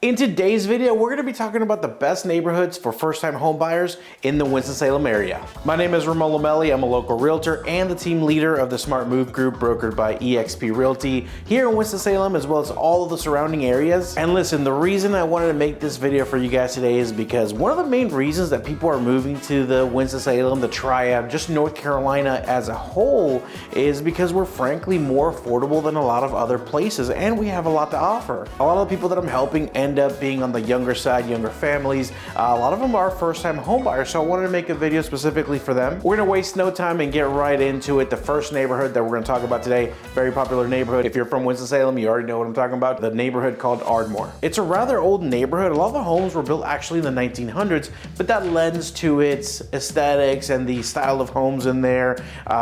In today's video, we're going to be talking about the best neighborhoods for first-time home buyers in the Winston-Salem area. My name is Ramon Lomeli. I'm a local realtor and the team leader of the Smart Move Group brokered by eXp Realty here in Winston-Salem, as well as all of the surrounding areas. And listen, the reason I wanted to make this video for you guys today is because one of the main reasons that people are moving to the Winston-Salem, the Triad, just North Carolina as a whole, is because we're frankly more affordable than a lot of other places, and we have a lot to offer. A lot of the people that I'm helping end up being on the younger side, younger families. A lot of them are first-time home buyers, so I wanted to make a video specifically for them. We're gonna waste no time and get right into it. The first neighborhood that we're gonna talk about today, very popular neighborhood. If you're from Winston-Salem, you already know what I'm talking about. The neighborhood called Ardmore. It's a rather old neighborhood. A lot of the homes were built actually in the 1900s, but that lends to its aesthetics and the style of homes in there.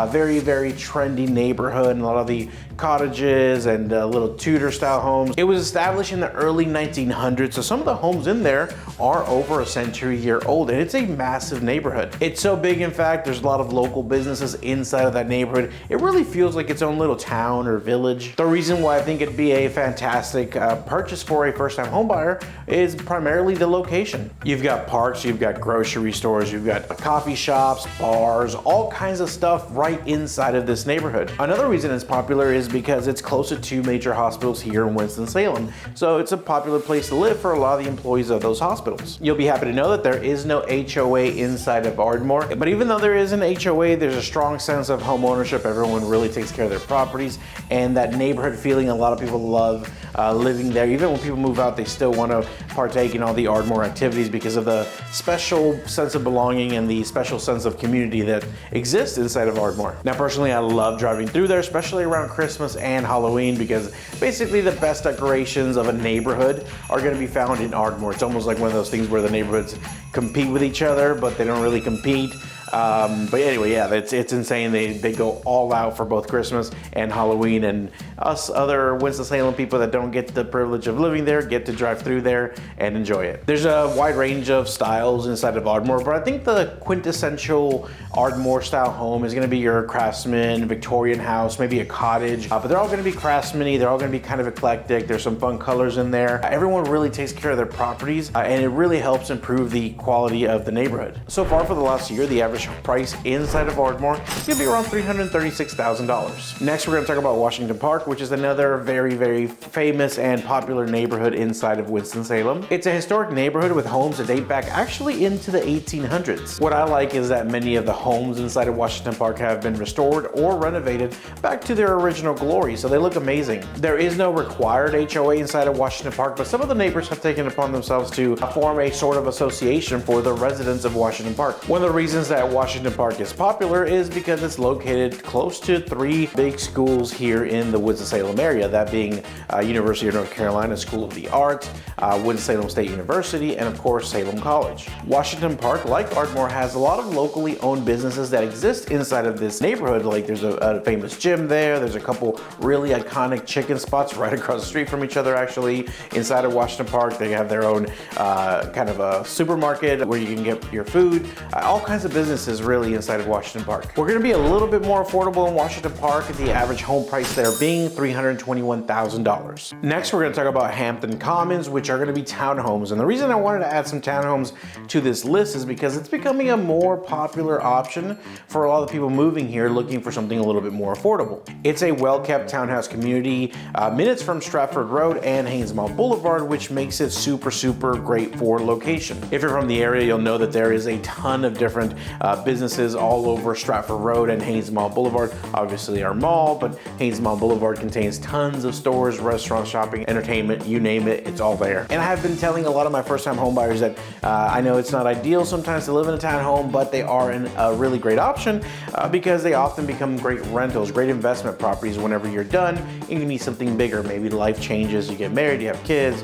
Very, very trendy neighborhood, and a lot of the cottages and little Tudor style homes. It was established in the early 1900s, so some of the homes in there are over a century old, and it's a massive neighborhood. It's so big, in fact, there's a lot of local businesses inside of that neighborhood. It really feels like its own little town or village. The reason why I think it'd be a fantastic purchase for a first-time home buyer is primarily the location. You've got parks, you've got grocery stores, you've got coffee shops, bars, all kinds of stuff right inside of this neighborhood. Another reason it's popular is because it's close to two major hospitals here in Winston-Salem, so it's a popular place to live for a lot of the employees of those hospitals. You'll be happy to know that there is no HOA inside of Ardmore, but even though there is an HOA, there's a strong sense of home ownership. Everyone really takes care of their properties, and that neighborhood feeling, a lot of people love living there. Even when people move out, they still want to partake in all the Ardmore activities because of the special sense of belonging and the special sense of community that exists inside of Ardmore. Now, personally, I love driving through there, especially around Christmas and Halloween, because basically the best decorations of a neighborhood are going to be found in Ardmore. It's almost like one of those things where the neighborhoods compete with each other, but they don't really compete. But anyway, yeah, it's insane. They go all out for both Christmas and Halloween, and us other Winston-Salem people that don't get the privilege of living there get to drive through there and enjoy it. There's a wide range of styles inside of Ardmore, but I think the quintessential Ardmore style home is gonna be your craftsman, Victorian house, maybe a cottage, but they're all gonna be craftsman-y, they're all gonna be kind of eclectic, there's some fun colors in there. Everyone really takes care of their properties, and it really helps improve the quality of the neighborhood. So far for the last year, the average price inside of Ardmore is gonna be around $336,000. Next, we're gonna talk about Washington Park, which is another very, very famous and popular neighborhood inside of Winston-Salem. It's a historic neighborhood with homes that date back actually into the 1800s. What I like is that many of the homes inside of Washington Park have been restored or renovated back to their original glory, so they look amazing. There is no required HOA inside of Washington Park, but some of the neighbors have taken it upon themselves to form a sort of association for the residents of Washington Park. One of the reasons that Washington Park is popular is because it's located close to three big schools here in the Winston-Salem area, that being University of North Carolina School of the Arts, Winston-Salem State University, and of course Salem College. Washington Park, like Ardmore, has a lot of locally owned businesses that exist inside of this neighborhood. Like there's a famous gym there, there's a couple really iconic chicken spots right across the street from each other actually. Inside of Washington Park, they have their own kind of a supermarket where you can get your food, all kinds of businesses really inside of Washington Park. We're gonna be a little bit more affordable in Washington Park, the average home price there being $321,000. Next, we're gonna talk about Hampton Commons, which are gonna be townhomes. And the reason I wanted to add some townhomes to this list is because it's becoming a more popular option for a lot of people moving here looking for something a little bit more affordable. It's a well-kept townhouse community, minutes from Stratford Road and Haynes Mall Boulevard, which makes it super, super great for location. If you're from the area, you'll know that there is a ton of different businesses all over Stratford Road and Haynes Mall Boulevard. Obviously our mall, but Haynes Mall Boulevard contains tons of stores, restaurants, shopping, entertainment, you name it, it's all there. And I have been telling a lot of my first-time home buyers that I know it's not ideal sometimes to live in a townhome, but they are a really great option because they often become great rentals, great investment properties whenever you're done and you need something bigger. Maybe life changes, you get married, you have kids,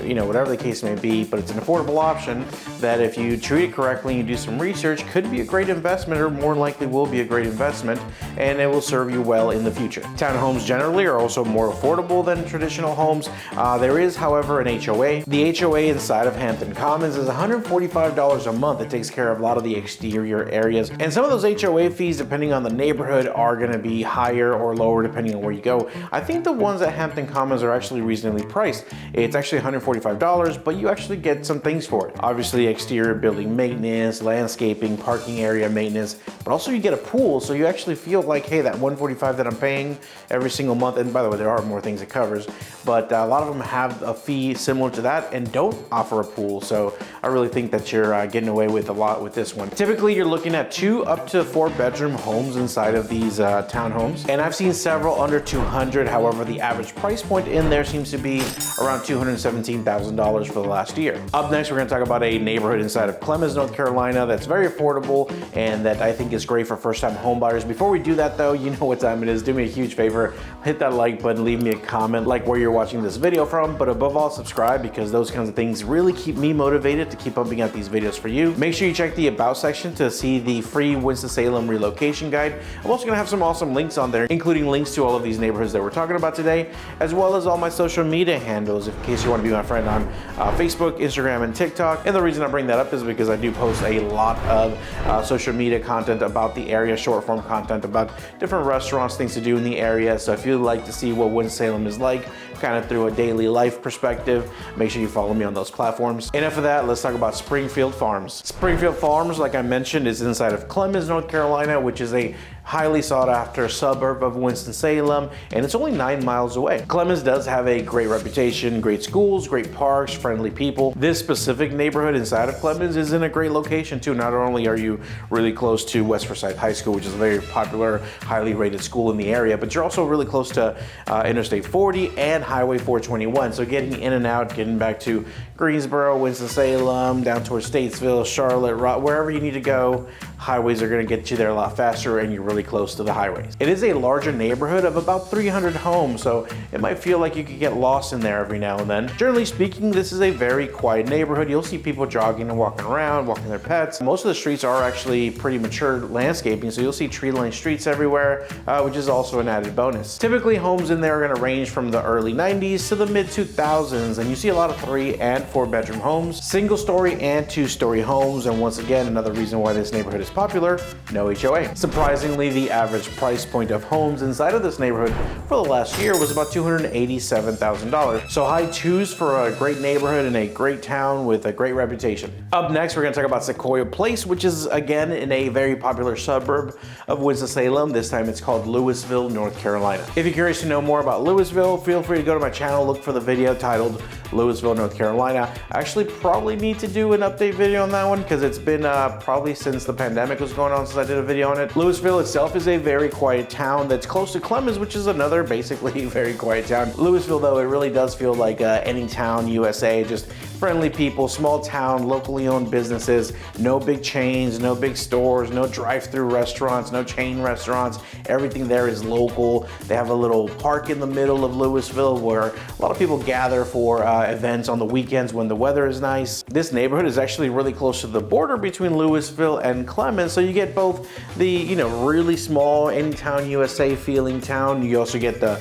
you know, whatever the case may be, but it's an affordable option that if you treat it correctly and you do some research, could be a great investment, or more likely will be a great investment, and it will serve you well in the future. Townhomes generally are also more affordable than traditional homes. There is, however, an HOA. The HOA inside of Hampton Commons is $145 a month. It takes care of a lot of the exterior areas, and some of those HOA fees, depending on the neighborhood, are going to be higher or lower depending on where you go. I think the ones at Hampton Commons are actually reasonably priced. It's actually $145, but you actually get some things for it. Obviously, exterior building maintenance, landscaping, parking area maintenance, but also you get a pool, so you actually feel like, hey, that $145 that I'm paying every single month, and by the way, there are more things it covers, but a lot of them have a fee similar to that and don't offer a pool, so I really think that you're getting away with a lot with this one. Typically, you're looking at 2 up to 4 bedroom homes inside of these townhomes, and I've seen several under 200. However, the average price point in there seems to be around $217,000 for the last year. Up next, we're going to talk about a neighborhood inside of Clemens, North Carolina that's very affordable and that I think is great for first-time home buyers. Before we do that though, you know what time it is. Do me a huge favor, hit that like button, leave me a comment like where you're watching this video from, but above all, subscribe, because those kinds of things really keep me motivated to keep pumping out these videos for you. Make sure you check the About section to see the free Winston-Salem relocation guide. I'm also going to have some awesome links on there, including links to all of these neighborhoods that we're talking about today, as well as all my social media handles in case you want to be my friend on Facebook, Instagram, and TikTok. And the reason I bring that up is because I do post a lot of social media content about the area, short form content about different restaurants, things to do in the area. So if you'd like to see what Winston-Salem is like, kind of through a daily life perspective, make sure you follow me on those platforms. Enough of that, let's talk about Springfield Farms. Springfield Farms, like I mentioned, is inside of Clemens, North Carolina, which is a highly sought after suburb of Winston-Salem, and it's only 9 miles away. Clemens does have a great reputation, great schools, great parks, friendly people. This specific neighborhood inside of Clemens is in a great location too. Not only are you really close to West Forsyth High School, which is a very popular, highly rated school in the area, but you're also really close to Interstate 40 and Highway 421. So getting in and out, getting back to Greensboro, Winston-Salem, down towards Statesville, Charlotte, wherever you need to go, highways are going to get you there a lot faster, and you're really close to the highways. It is a larger neighborhood of about 300 homes, so it might feel like you could get lost in there every now and then. Generally speaking, this is a very quiet neighborhood. You'll see people jogging and walking around, walking their pets. Most of the streets are actually pretty mature landscaping, so you'll see tree-lined streets everywhere, which is also an added bonus. Typically, homes in there are going to range from the early 90s to the mid 2000s, and you see a lot of 3 and 4 bedroom homes, single story and 2-story homes, and once again, another reason why this neighborhood is popular, no HOA. Surprisingly, the average price point of homes inside of this neighborhood for the last year was about $287,000. So high twos for a great neighborhood in a great town with a great reputation. Up next, we're going to talk about Sequoia Place, which is again in a very popular suburb of Winston-Salem. This time it's called Louisville, North Carolina. If you're curious to know more about Louisville, feel free to go to my channel, look for the video titled Louisville, North Carolina. I actually probably need to do an update video on that one because it's been probably since the pandemic was going on since I did a video on it. Louisville itself is a very quiet town that's close to Clemens, which is another basically very quiet town. Louisville, though, it really does feel like any town USA, just friendly people, small town, locally owned businesses, no big chains, no big stores, no drive-through restaurants, no chain restaurants. Everything there is local. They have a little park in the middle of Louisville where a lot of people gather for events on the weekends when the weather is nice. This neighborhood is actually really close to the border between Louisville and Clemens, so you get both the really small any-town USA feeling town. You also get the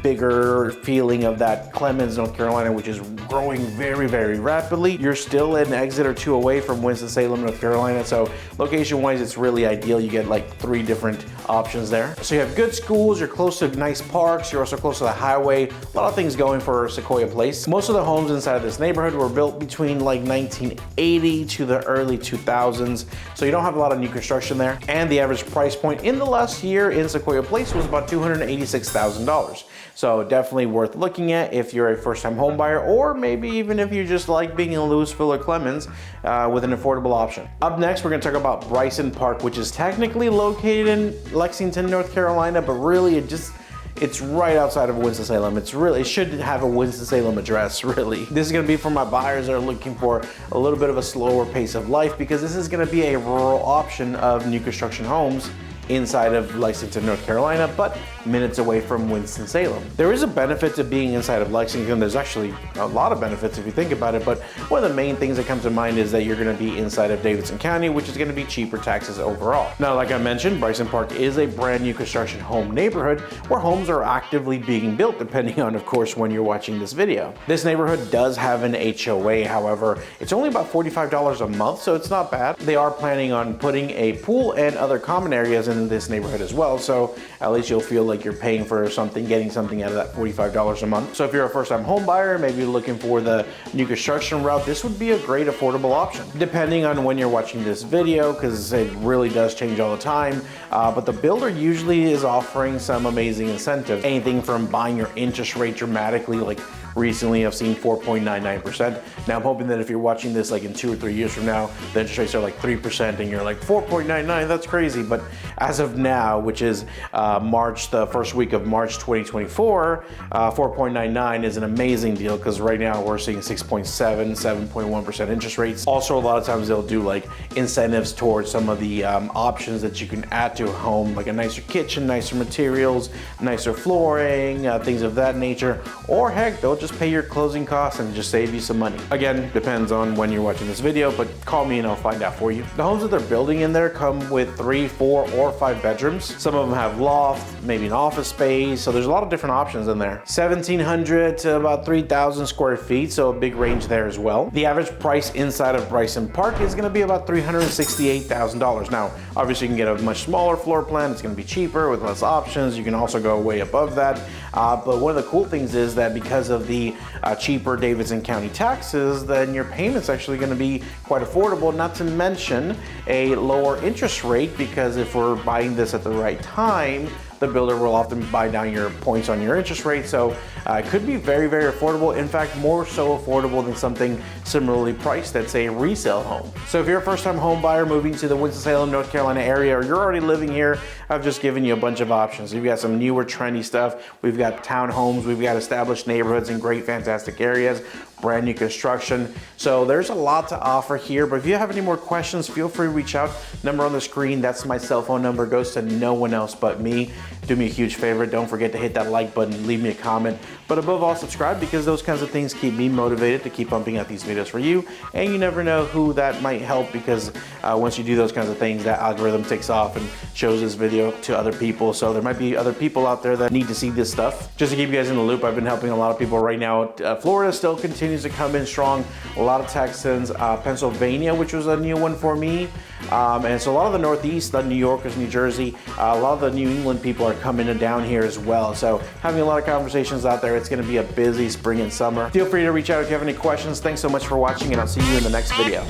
bigger feeling of that Clemens, North Carolina, which is growing very, very rapidly. You're still an exit or 2 away from Winston-Salem, North Carolina, so location-wise, it's really ideal. You get like 3 different options there. So you have good schools, you're close to nice parks, you're also close to the highway. A lot of things going for Sequoia Place. Most of the homes inside of this neighborhood were built between like 1980 to the early 2000s, so you don't have a lot of new construction there. And the average price point in the last year in Sequoia Place was about $286,000. So definitely worth looking at if you're a first-time home buyer, or maybe even if you just like being in Louisville or Clemens with an affordable option. Up next, we're going to talk about Bryson Park, which is technically located in Lexington, North Carolina, but really it's right outside of Winston-Salem. It should have a Winston-Salem address, really. This is gonna be for my buyers that are looking for a little bit of a slower pace of life, because this is gonna be a rural option of new construction homes inside of Lexington, North Carolina, but minutes away from Winston-Salem. There is a benefit to being inside of Lexington. There's actually a lot of benefits if you think about it, but one of the main things that comes to mind is that you're going to be inside of Davidson County, which is going to be cheaper taxes overall. Now, like I mentioned, Bryson Park is a brand new construction home neighborhood where homes are actively being built, depending on, of course, when you're watching this video. This neighborhood does have an HOA, however, it's only about $45 a month, so it's not bad. They are planning on putting a pool and other common areas in this neighborhood as well, so at least you'll feel like you're paying for something, getting something out of that $45 a month. So if you're a first-time home buyer, maybe you're looking for the new construction route, this would be a great affordable option. Depending on when you're watching this video, because it really does change all the time, but the builder usually is offering some amazing incentives. Anything from buying your interest rate dramatically, like recently I've seen 4.99%. Now I'm hoping that if you're watching this like in 2 or 3 years from now, the interest rates are like 3% and you're like 4.99, that's crazy. But as of now, which is the first week of March 2024, 4.99 is an amazing deal because right now we're seeing 6.7, 7.1% interest rates. Also, a lot of times they'll do like incentives towards some of the options that you can add to a home, like a nicer kitchen, nicer materials, nicer flooring, things of that nature. Or heck, they'll just pay your closing costs and just save you some money. Again, depends on when you're watching this video, but call me and I'll find out for you. The homes that they're building in there come with 3, 4, or 5 bedrooms. Some of them have loft, maybe an office space, so there's a lot of different options in there. 1,700 to about 3,000 square feet, so a big range there as well. The average price inside of Bryson Park is gonna be about $368,000. Now, obviously you can get a much smaller floor plan, it's gonna be cheaper with less options. You can also go way above that. But one of the cool things is that because of the cheaper Davidson County taxes, then your payment's actually gonna be quite affordable, not to mention a lower interest rate, because if we're buying this at the right time, the builder will often buy down your points on your interest rate, so it could be very, very affordable. In fact, more so affordable than something similarly priced that's a resale home. So if you're a first-time home buyer moving to the Winston-Salem, North Carolina area, or you're already living here, I've just given you a bunch of options. We've got some newer, trendy stuff. We've got townhomes. We've got established neighborhoods in great, fantastic areas. Brand new construction. So there's a lot to offer here, but if you have any more questions, feel free to reach out. Number on the screen, that's my cell phone number, goes to no one else but me. Do me a huge favor, don't forget to hit that like button, leave me a comment, but above all, subscribe, because those kinds of things keep me motivated to keep pumping out these videos for you, and you never know who that might help, because once you do those kinds of things, that algorithm takes off and shows this video to other people, so there might be other people out there that need to see this stuff. Just to keep you guys in the loop, I've been helping a lot of people right now. Florida still continues to come in strong, a lot of Texans, Pennsylvania, which was a new one for me, and so a lot of the Northeast, the New Yorkers, New Jersey, a lot of the New England people are coming down here as well, so having a lot of conversations out there. It's going to be a busy spring and summer. Feel free to reach out if you have any questions. Thanks so much for watching, and I'll see you in the next video.